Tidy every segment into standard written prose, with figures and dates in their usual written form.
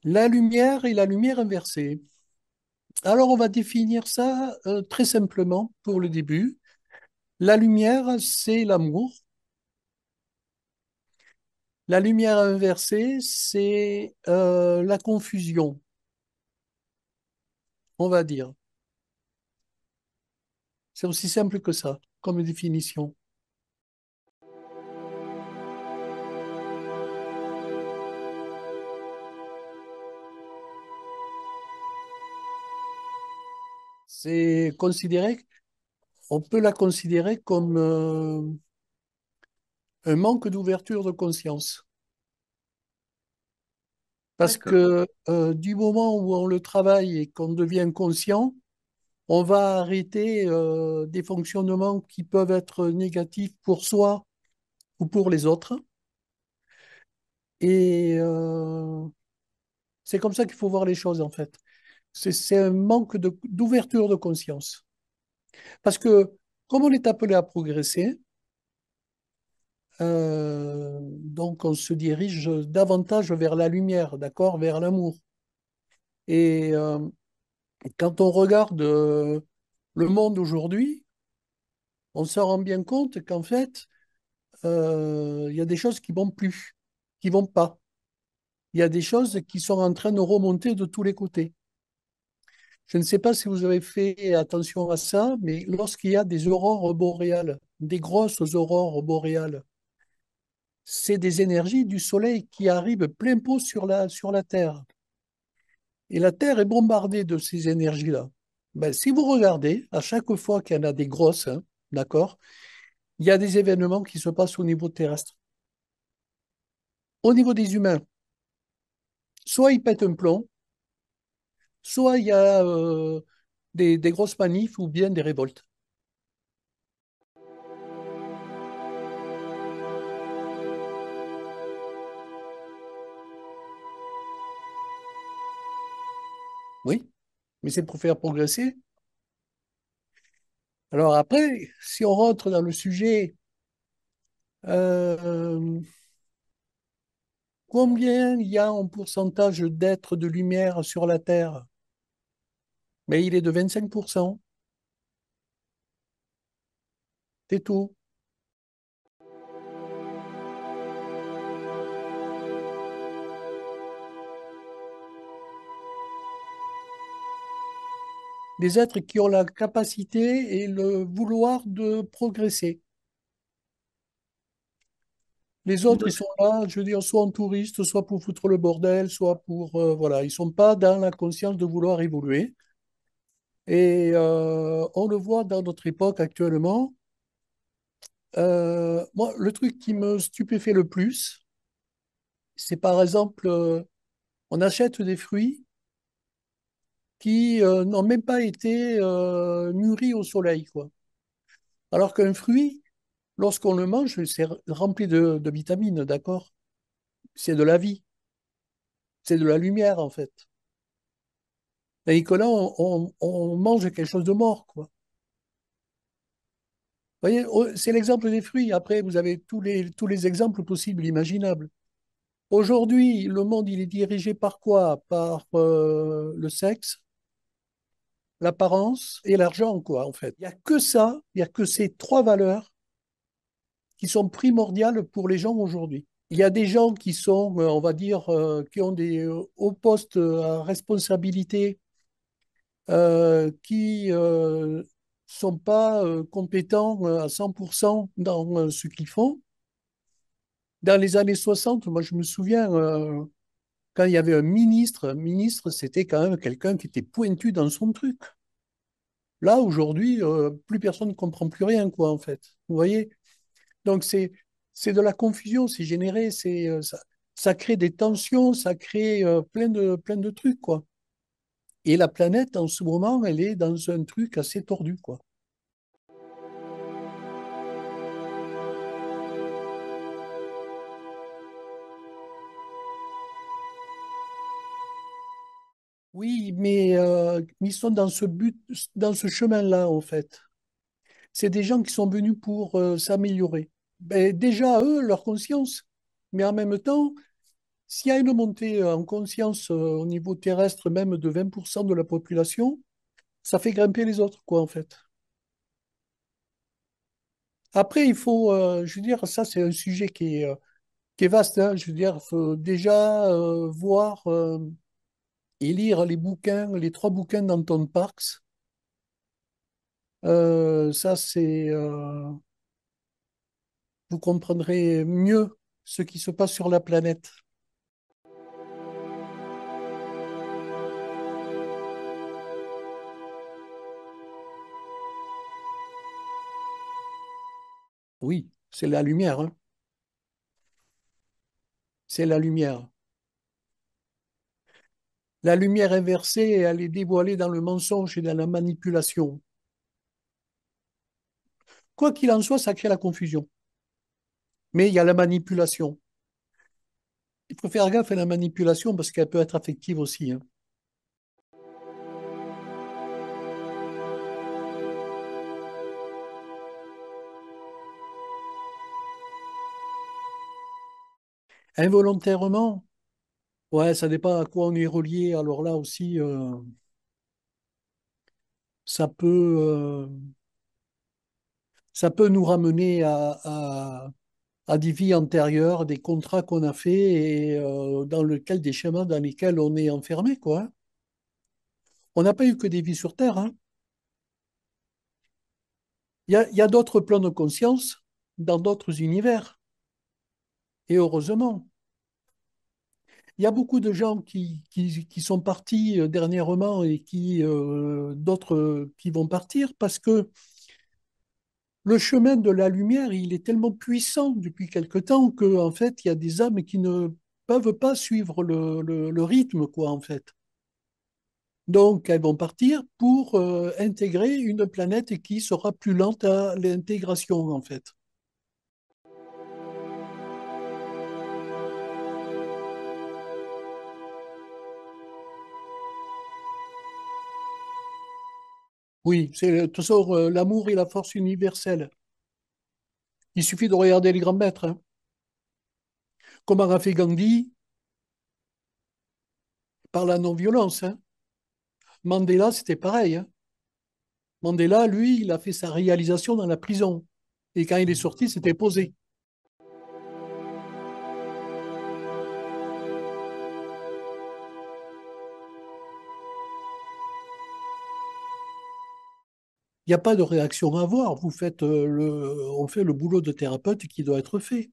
La lumière et la lumière inversée. Alors, on va définir ça très simplement pour le début. La lumière, c'est l'amour. La lumière inversée, c'est la confusion, on va dire. C'est aussi simple que ça, comme définition. C'est considéré, on peut la considérer comme un manque d'ouverture de conscience. Parce D'accord. que du moment où on le travaille et qu'on devient conscient, on va arrêter des fonctionnements qui peuvent être négatifs pour soi ou pour les autres. Et c'est comme ça qu'il faut voir les choses, en fait. C'est un manque d'ouverture de conscience. Parce que comme on est appelé à progresser, donc on se dirige davantage vers la lumière, d'accord, vers l'amour. Et quand on regarde le monde aujourd'hui, on se rend bien compte qu'en fait, il y a des choses qui vont plus, qui vont pas. Il y a des choses qui sont en train de remonter de tous les côtés. Je ne sais pas si vous avez fait attention à ça, mais lorsqu'il y a des aurores boréales, des grosses aurores boréales, c'est des énergies du Soleil qui arrivent plein pot sur la Terre. Et la Terre est bombardée de ces énergies-là. Ben, si vous regardez, à chaque fois qu'il y en a des grosses, hein, d'accord, il y a des événements qui se passent au niveau terrestre. Au niveau des humains, soit ils pètent un plomb, soit il y a des grosses manifs ou bien des révoltes. Oui, mais c'est pour faire progresser. Alors après, si on rentre dans le sujet, euh, combien il y a en pourcentage d'êtres de lumière sur la Terre? Mais il est de 25%. C'est tout. Des êtres qui ont la capacité et le vouloir de progresser. Les autres, ils Donc, sont là, je veux dire, soit en touriste, soit pour foutre le bordel, soit pour... voilà, ils sont pas dans la conscience de vouloir évoluer. Et on le voit dans notre époque actuellement. Moi, le truc qui me stupéfait le plus, c'est par exemple, on achète des fruits qui n'ont même pas été mûris au soleil, quoi. Alors qu'un fruit, lorsqu'on le mange, c'est rempli de vitamines, d'accord? C'est de la vie, c'est de la lumière, en fait. Et que là, on mange quelque chose de mort, quoi. Vous voyez, c'est l'exemple des fruits. Après, vous avez tous les exemples possibles, imaginables. Aujourd'hui, le monde, il est dirigé par quoi? Par le sexe, l'apparence et l'argent, quoi, en fait. Il n'y a que ça, il n'y a que ces trois valeurs qui sont primordiales pour les gens aujourd'hui. Il y a des gens qui sont, on va dire, qui ont des hauts postes à responsabilité, qui sont pas compétents à 100% dans ce qu'ils font. Dans les années 60, moi je me souviens, quand il y avait un ministre, c'était quand même quelqu'un qui était pointu dans son truc. Là, aujourd'hui, plus personne ne comprend plus rien, quoi, en fait. Vous voyez? Donc, c'est de la confusion, c'est généré, ça crée des tensions, ça crée plein de trucs, quoi. Et la planète, en ce moment, elle est dans un truc assez tordu, quoi. Oui, mais ils sont dans ce but, dans ce chemin-là, en fait. C'est des gens qui sont venus pour s'améliorer. Ben, déjà, eux, leur conscience, mais en même temps, S'il y a une montée en conscience au niveau terrestre, même de 20% de la population, ça fait grimper les autres, quoi, en fait. Après, il faut, je veux dire, ça, c'est un sujet qui est vaste, hein. Je veux dire, il faut déjà voir et lire les bouquins, les trois bouquins d'Anton Parks. Ça, vous comprendrez mieux ce qui se passe sur la planète. Oui, c'est la lumière, hein. C'est la lumière. La lumière inversée, elle est dévoilée dans le mensonge et dans la manipulation. Quoi qu'il en soit, ça crée la confusion. Mais il y a la manipulation. Il faut faire gaffe à la manipulation parce qu'elle peut être affective aussi, hein. Involontairement, ouais, ça dépend à quoi on est relié. Alors là aussi, ça peut, euh, ça peut nous ramener à des vies antérieures, des contrats qu'on a faits et dans lequel, des schémas dans lesquels on est enfermé, quoi, hein. On n'a pas eu que des vies sur Terre, hein. Il y a d'autres plans de conscience dans d'autres univers. Et heureusement, il y a beaucoup de gens qui sont partis dernièrement et d'autres qui vont partir parce que le chemin de la lumière, il est tellement puissant depuis quelque temps que, en fait, il y a des âmes qui ne peuvent pas suivre le rythme, quoi, en fait. Donc, elles vont partir pour intégrer une planète qui sera plus lente à l'intégration, en fait. Oui, c'est de toute façon l'amour et la force universelle. Il suffit de regarder les grands maîtres, hein. Comment a fait Gandhi par la non-violence, hein. Mandela, c'était pareil, hein. Mandela, lui, il a fait sa réalisation dans la prison. Et quand il est sorti, c'était posé. Il n'y a pas de réaction à avoir. On fait le boulot de thérapeute qui doit être fait.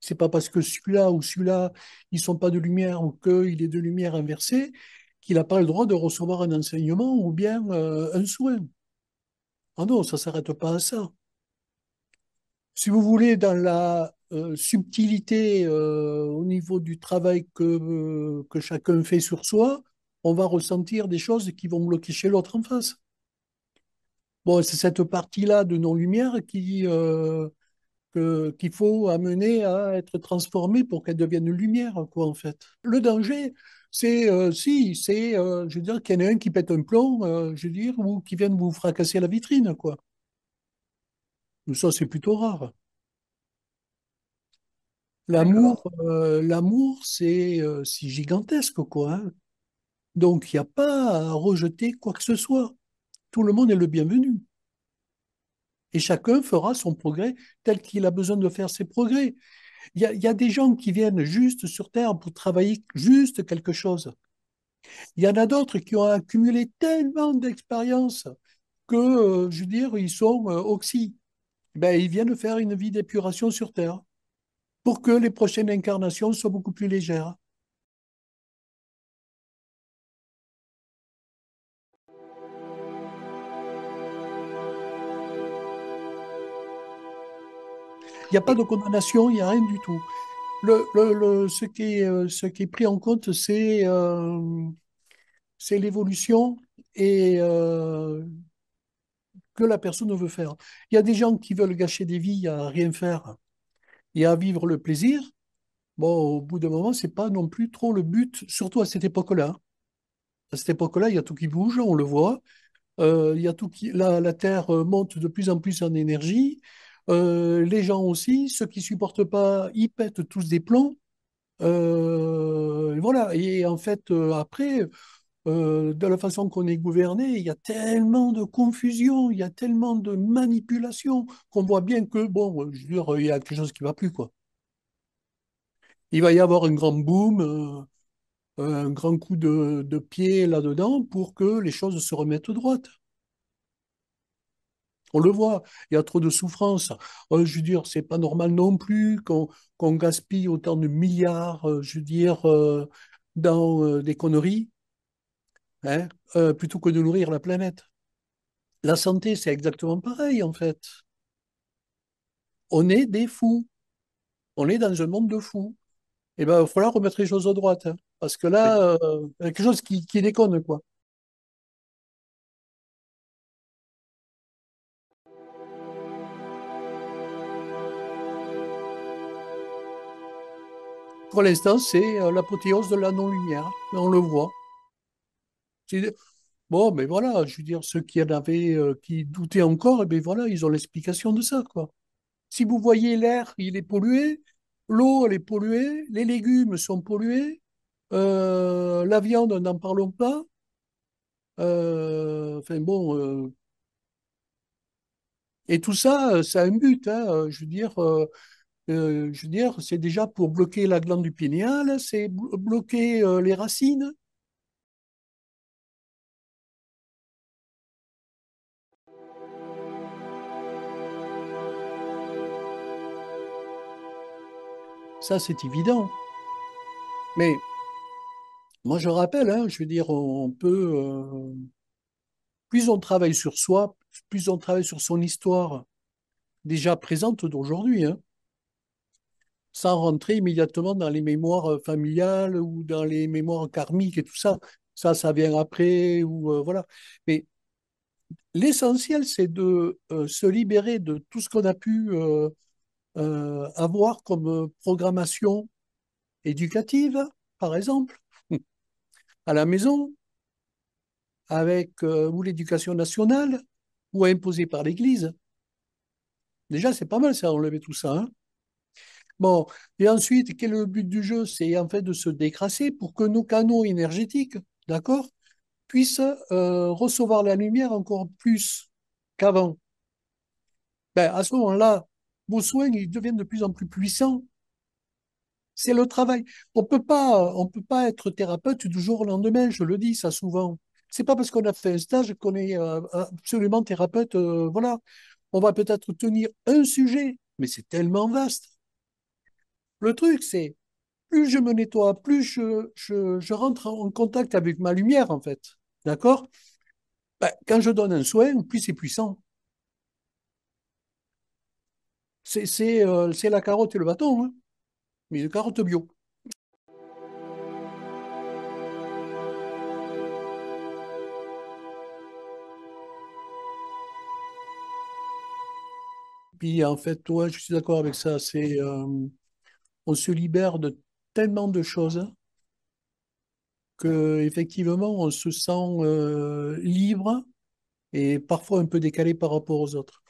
C'est pas parce que celui-là ou celui-là, ils sont pas de lumière ou qu'il est de lumière inversée qu'il n'a pas le droit de recevoir un enseignement ou bien un soin. Ah non, ça s'arrête pas à ça. Si vous voulez, dans la subtilité au niveau du travail que chacun fait sur soi, on va ressentir des choses qui vont bloquer chez l'autre en face. Bon, c'est cette partie-là de non-lumière qu'il faut amener à être transformée pour qu'elle devienne lumière, quoi, en fait. Le danger, je veux dire, qu'il y en ait un qui pète un plomb, je veux dire, ou qui vienne vous fracasser la vitrine, quoi. Mais ça, c'est plutôt rare. L'amour, c'est gigantesque, quoi, hein. Donc, il n'y a pas à rejeter quoi que ce soit. Tout le monde est le bienvenu. Et chacun fera son progrès tel qu'il a besoin de faire ses progrès. Il y a des gens qui viennent juste sur Terre pour travailler juste quelque chose. Il y en a d'autres qui ont accumulé tellement d'expérience que, je veux dire, ils sont oxy. Ben, ils viennent faire une vie d'épuration sur Terre pour que les prochaines incarnations soient beaucoup plus légères. Il n'y a pas de condamnation, il n'y a rien du tout. Ce qui est pris en compte, c'est l'évolution et que la personne veut faire. Il y a des gens qui veulent gâcher des vies à rien faire et à vivre le plaisir. Bon, au bout d'un moment, c'est pas non plus trop le but, surtout à cette époque-là. À cette époque-là, il y a tout qui bouge, on le voit. Il y a la Terre monte de plus en plus en énergie. Les gens aussi, ceux qui supportent pas, ils pètent tous des plombs. Voilà. Et en fait, après, de la façon qu'on est gouverné, il y a tellement de confusion, il y a tellement de manipulation qu'on voit bien que, bon, je veux dire, il y a quelque chose qui ne va plus, quoi. Il va y avoir un grand boom, un grand coup de pied là-dedans pour que les choses se remettent droite. On le voit, il y a trop de souffrance. Je veux dire, c'est pas normal non plus qu'on gaspille autant de milliards, je veux dire, dans des conneries, hein, plutôt que de nourrir la planète. La santé, c'est exactement pareil, en fait. On est des fous. On est dans un monde de fous. Et ben, il va falloir remettre les choses à droite, hein, parce que là, il y a quelque chose qui déconne, quoi. Pour l'instant, c'est l'apothéose de la non-lumière. Mais on le voit. Bon, mais voilà, je veux dire, ceux qui en avaient, qui doutaient encore, eh bien voilà, ils ont l'explication de ça, quoi. Si vous voyez l'air, il est pollué, l'eau, elle est polluée, les légumes sont pollués, la viande, n'en parlons pas. Enfin bon, et tout ça, ça a un but, hein, je veux dire, c'est déjà pour bloquer la glande du pinéal, c'est bloquer les racines. Ça, c'est évident. Mais moi, je rappelle, hein, je veux dire, on peut, plus on travaille sur soi, plus on travaille sur son histoire déjà présente d'aujourd'hui, hein, sans rentrer immédiatement dans les mémoires familiales ou dans les mémoires karmiques et tout ça. Ça vient après, ou voilà. Mais l'essentiel, c'est de se libérer de tout ce qu'on a pu avoir comme programmation éducative, par exemple, à la maison, avec ou l'éducation nationale, ou imposée par l'Église. Déjà, c'est pas mal ça, enlever tout ça, hein. Bon, et ensuite, quel est le but du jeu? C'est en fait de se décrasser pour que nos canaux énergétiques, d'accord, puissent recevoir la lumière encore plus qu'avant. Ben, à ce moment-là, vos soins, ils deviennent de plus en plus puissants. C'est le travail. On peut pas être thérapeute du jour au lendemain, je le dis ça souvent. C'est pas parce qu'on a fait un stage qu'on est absolument thérapeute. Voilà. On va peut-être tenir un sujet, mais c'est tellement vaste. Le truc, c'est plus je me nettoie, plus je rentre en contact avec ma lumière, en fait. D'accord? Ben, quand je donne un soin, plus c'est puissant. C'est la carotte et le bâton, hein, mais une carotte bio. Puis en fait, toi, je suis d'accord avec ça. On se libère de tellement de choses que effectivement, on se sent libre et parfois un peu décalé par rapport aux autres.